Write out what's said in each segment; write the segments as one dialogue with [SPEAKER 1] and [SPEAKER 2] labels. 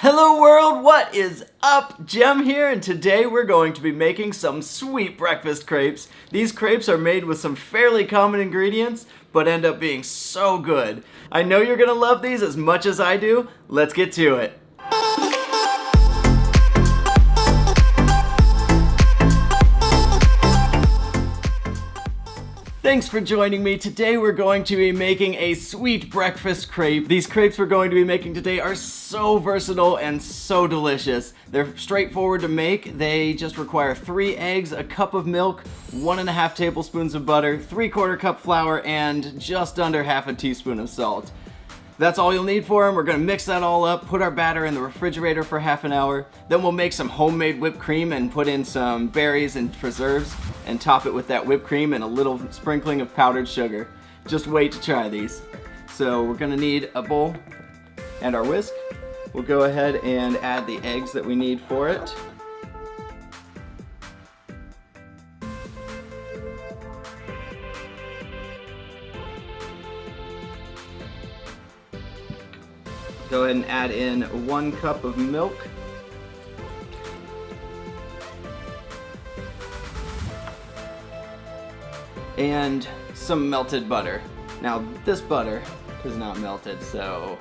[SPEAKER 1] Hello world, what is up? Jem here, and today we're going to be making some sweet breakfast crepes. These crepes are made with some fairly common ingredients, but end up being so good. I know you're gonna love these as much as I do. Let's get to it. Thanks for joining me. Today we're going to be making a sweet breakfast crepe. These crepes we're going to be making today are so versatile and so delicious. They're straightforward to make. They just require 3 eggs, a cup of milk, 1.5 tablespoons of butter, 3/4 cup flour, and just under half a teaspoon of salt. That's all you'll need for them. We're gonna mix that all up, put our batter in the refrigerator for half an hour. Then we'll make some homemade whipped cream and put in some berries and preserves and top it with that whipped cream and a little sprinkling of powdered sugar. Just wait to try these. So we're gonna need a bowl and our whisk. We'll go ahead and add the eggs that we need for it. Go ahead and add in 1 cup of milk. And some melted butter. Now this butter is not melted, so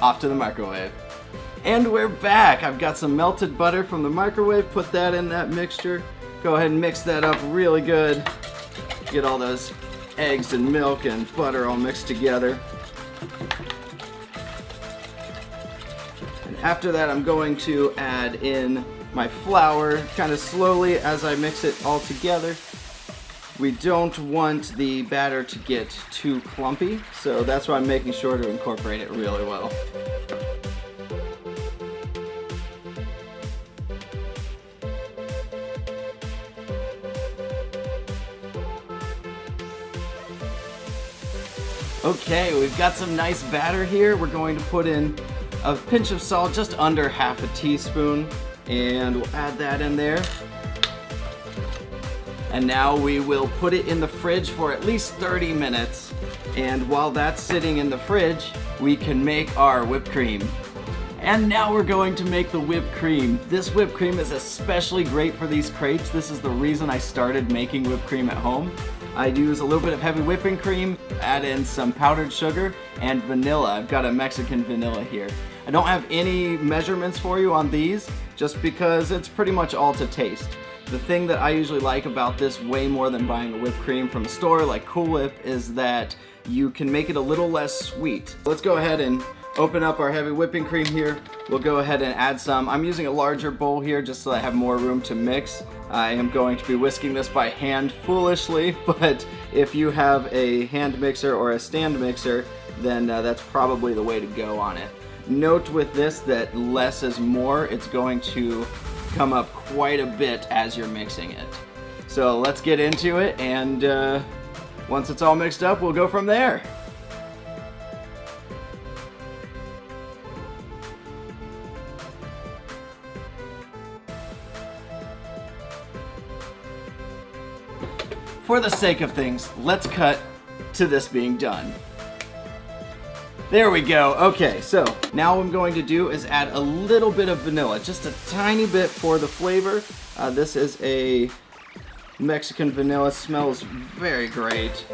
[SPEAKER 1] off to the microwave. And we're back! I've got some melted butter from the microwave, put that in that mixture. Go ahead and mix that up really good. Get all those eggs and milk and butter all mixed together. After that, I'm going to add in my flour kind of slowly as I mix it all together. We don't want the batter to get too clumpy, so that's why I'm making sure to incorporate it really well. Okay, we've got some nice batter here. We're going to put in a pinch of salt, just under half a teaspoon, and we'll add that in there. And now we will put it in the fridge for at least 30 minutes. And while that's sitting in the fridge, we can make our whipped cream. And now we're going to make the whipped cream. This whipped cream is especially great for these crepes. This is the reason I started making whipped cream at home. I use a little bit of heavy whipping cream, add in some powdered sugar, and vanilla. I've got a Mexican vanilla here. I don't have any measurements for you on these, just because it's pretty much all to taste. The thing that I usually like about this way more than buying a whipped cream from a store like Cool Whip is that you can make it a little less sweet. Let's go ahead and open up our heavy whipping cream here. We'll go ahead and add some. I'm using a larger bowl here just so I have more room to mix. I am going to be whisking this by hand foolishly, but if you have a hand mixer or a stand mixer, then that's probably the way to go on it. Note with this that less is more. It's going to come up quite a bit as you're mixing it. So let's get into it, and once it's all mixed up, we'll go from there. For the sake of things, let's cut to this being done. There we go. Okay, so now what I'm going to do is add a little bit of vanilla, just a tiny bit for the flavor. This is a Mexican vanilla, smells very great.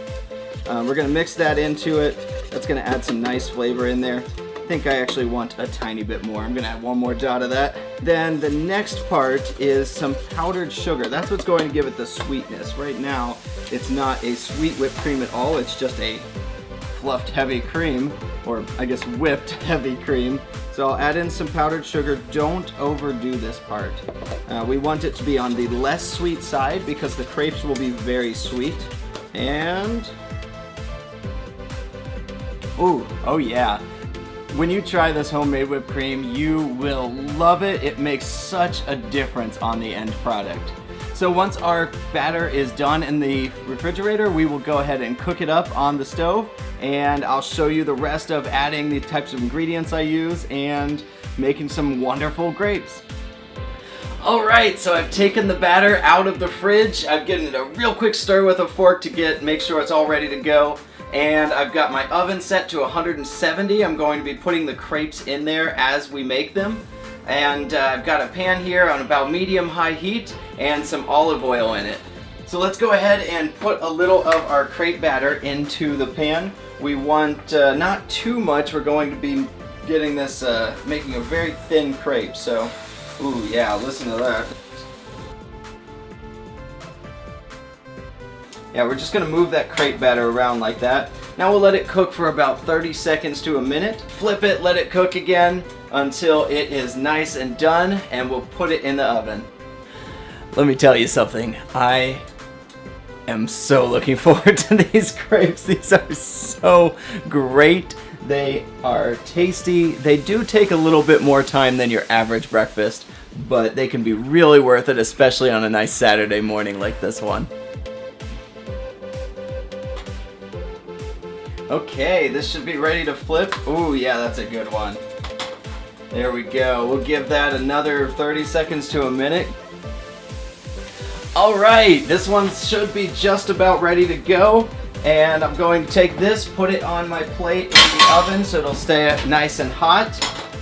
[SPEAKER 1] We're gonna mix that into it. That's gonna add some nice flavor in there. I think I actually want a tiny bit more. I'm gonna add 1 more dot of that. Then the next part is some powdered sugar. That's what's going to give it the sweetness. Right now, it's not a sweet whipped cream at all. It's just a fluffed heavy cream, or I guess whipped heavy cream. So I'll add in some powdered sugar. Don't overdo this part. We want it to be on the less sweet side because the crepes will be very sweet. And ooh, oh yeah. When you try this homemade whipped cream, you will love it. It makes such a difference on the end product. So once our batter is done in the refrigerator, we will go ahead and cook it up on the stove, and I'll show you the rest of adding the types of ingredients I use and making some wonderful crepes. Alright, so I've taken the batter out of the fridge. I've given it a real quick stir with a fork to make sure it's all ready to go. And I've got my oven set to 170. I'm going to be putting the crepes in there as we make them. And I've got a pan here on about medium-high heat and some olive oil in it. So let's go ahead and put a little of our crepe batter into the pan. We want not too much. We're going to be getting this, making a very thin crepe. So, ooh yeah, listen to that. Yeah, we're just gonna move that crepe batter around like that. Now we'll let it cook for about 30 seconds to a minute. Flip it, let it cook again until it is nice and done, and we'll put it in the oven. Let me tell you something. I am so looking forward to these crepes. These are so great. They are tasty. They do take a little bit more time than your average breakfast, but they can be really worth it, especially on a nice Saturday morning like this one. Okay, this should be ready to flip. Ooh, yeah, that's a good one. There we go. We'll give that another 30 seconds to a minute. All right, this one should be just about ready to go. And I'm going to take this, put it on my plate in the oven so it'll stay nice and hot.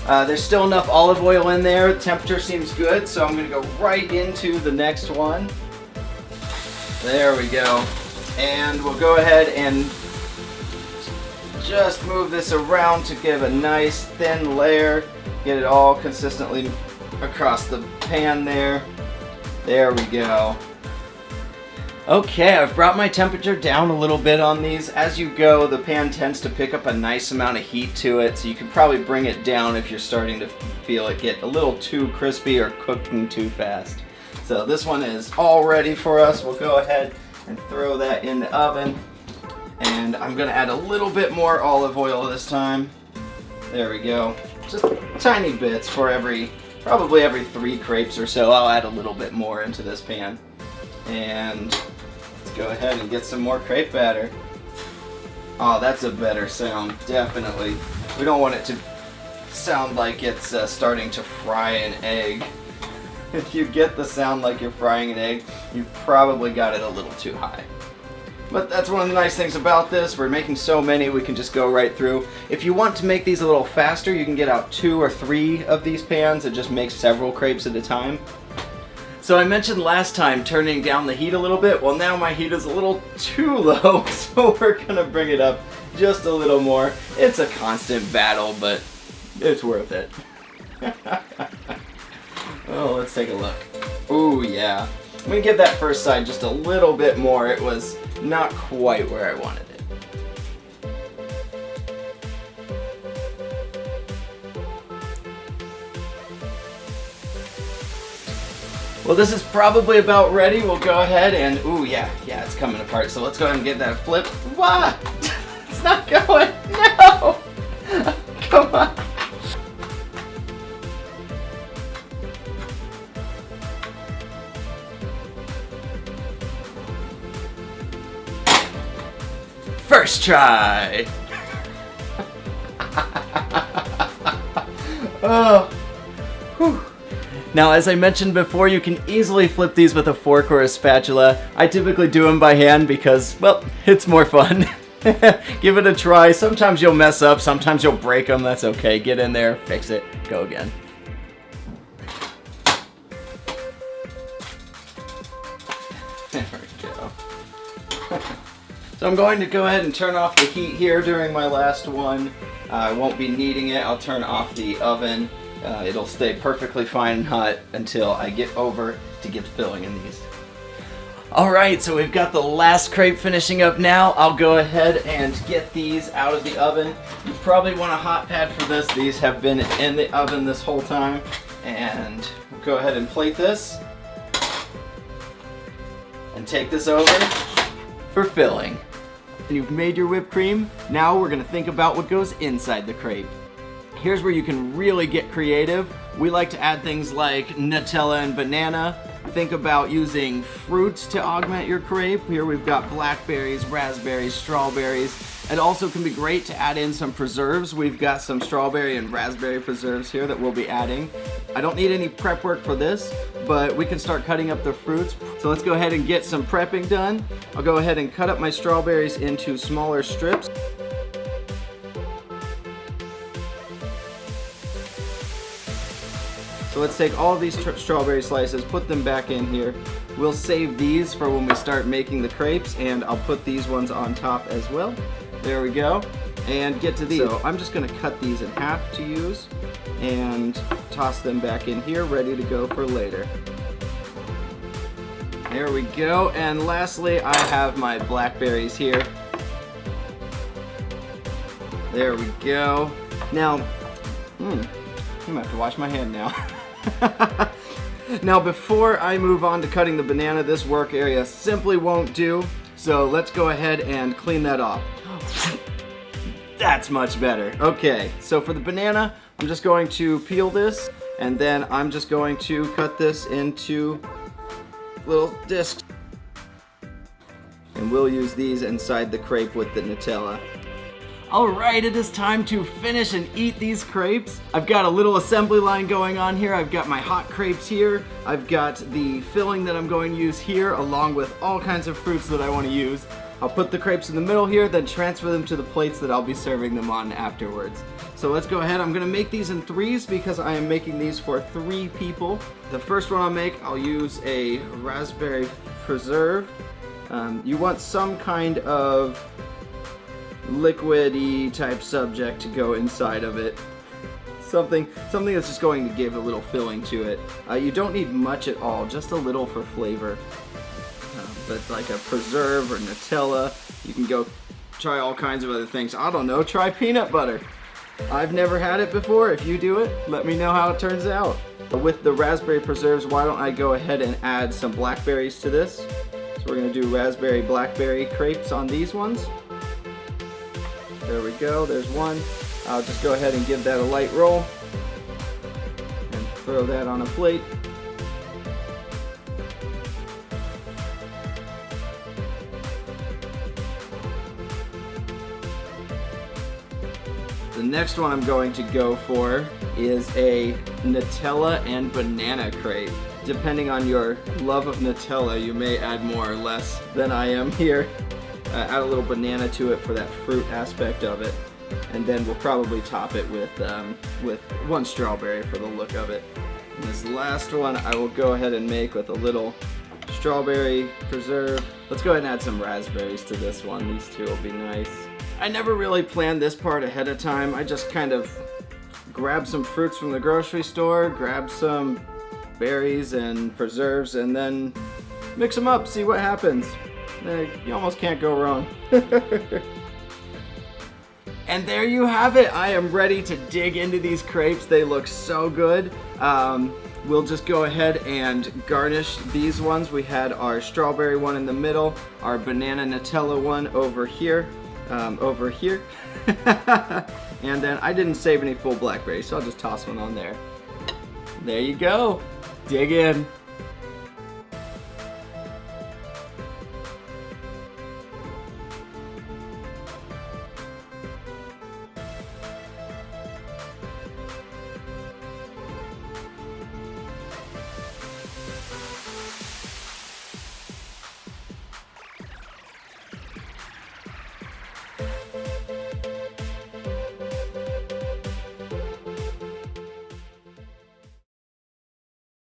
[SPEAKER 1] There's still enough olive oil in there. The temperature seems good, so I'm going to go right into the next one. There we go. And we'll go ahead and just move this around to give a nice thin layer. Get it all consistently across the pan there. There we go. Okay, I've brought my temperature down a little bit on these. As you go, the pan tends to pick up a nice amount of heat to it, so you can probably bring it down if you're starting to feel it get a little too crispy or cooking too fast. So this one is all ready for us. We'll go ahead and throw that in the oven. And I'm gonna add a little bit more olive oil this time. There we go. Just tiny bits for probably every 3 crepes or so. I'll add a little bit more into this pan. And let's go ahead and get some more crepe batter. Oh, that's a better sound, definitely. We don't want it to sound like it's starting to fry an egg. If you get the sound like you're frying an egg, you've probably got it a little too high. But that's one of the nice things about this. We're making so many, we can just go right through. If you want to make these a little faster, you can get out 2 or 3 of these pans and just make several crepes at a time. So I mentioned last time turning down the heat a little bit. Well, now my heat is a little too low, so we're gonna bring it up just a little more. It's a constant battle, but it's worth it. Oh, let's take a look. Ooh, yeah. I'm gonna give that first side just a little bit more. It was not quite where I wanted it. Well, this is probably about ready. We'll go ahead and, ooh, yeah, it's coming apart. So let's go ahead and get that flip. What? It's not going. No! Come on. First try. Oh. Whew. Now, as I mentioned before, you can easily flip these with a fork or a spatula. I typically do them by hand because, well, it's more fun. Give it a try. Sometimes you'll mess up, sometimes you'll break them. That's okay. Get in there, fix it, go again. There we go. So I'm going to go ahead and turn off the heat here during my last one. I won't be needing it. I'll turn off the oven. It'll stay perfectly fine and hot until I get over to get filling in these. Alright, so we've got the last crepe finishing up now. I'll go ahead and get these out of the oven. You probably want a hot pad for this. These have been in the oven this whole time. And we'll go ahead and plate this. And take this over for filling. And you've made your whipped cream. Now we're going to think about what goes inside the crepe. Here's where you can really get creative. We like to add things like Nutella and banana. Think about using fruits to augment your crepe. Here we've got blackberries, raspberries, strawberries, It also can be great to add in some preserves. We've got some strawberry and raspberry preserves here that we'll be adding. I don't need any prep work for this, but we can start cutting up the fruits. So let's go ahead and get some prepping done. I'll go ahead and cut up my strawberries into smaller strips. So let's take all of these strawberry slices, put them back in here. We'll save these for when we start making the crepes, and I'll put these ones on top as well. There we go. And get to these. So I'm just gonna cut these in half to use and toss them back in here, ready to go for later. There we go. And lastly, I have my blackberries here. There we go. Now, I'm gonna have to wash my hand now. Now, before I move on to cutting the banana, this work area simply won't do. So let's go ahead and clean that off. That's much better. Okay, so for the banana, I'm just going to peel this, and then I'm just going to cut this into little discs. And we'll use these inside the crepe with the Nutella. Alright, it is time to finish and eat these crepes. I've got a little assembly line going on here. I've got my hot crepes here. I've got the filling that I'm going to use here, along with all kinds of fruits that I want to use. I'll put the crepes in the middle here, then transfer them to the plates that I'll be serving them on afterwards. So let's go ahead. I'm gonna make these in threes because I am making these for 3 people. The first one I'll make, I'll use a raspberry preserve. You want some kind of liquidy type subject to go inside of it. Something that's just going to give a little filling to it. You don't need much at all, just a little for flavor. But like a preserve or Nutella, you can go try all kinds of other things. I don't know, try peanut butter. I've never had it before. If you do it, let me know how it turns out. With the raspberry preserves, why don't I go ahead and add some blackberries to this? So we're gonna do raspberry blackberry crepes on these ones. There we go, there's one. I'll just go ahead and give that a light roll and throw that on a plate. The next one I'm going to go for is a Nutella and banana crepe. Depending on your love of Nutella, you may add more or less than I am here. Add a little banana to it for that fruit aspect of it, and then we'll probably top it with 1 strawberry for the look of it. And this last one I will go ahead and make with a little strawberry preserve. Let's go ahead and add some raspberries to this one. These two will be nice. I never really planned this part ahead of time. I just kind of grabbed some fruits from the grocery store, grabbed some berries and preserves, and then mix them up, see what happens. You almost can't go wrong. And there you have it. I am ready to dig into these crepes. They look so good. We'll just go ahead and garnish these ones. We had our strawberry one in the middle, our banana Nutella one over here. And then I didn't save any full blackberries, so I'll just toss one on there. There you go. Dig in.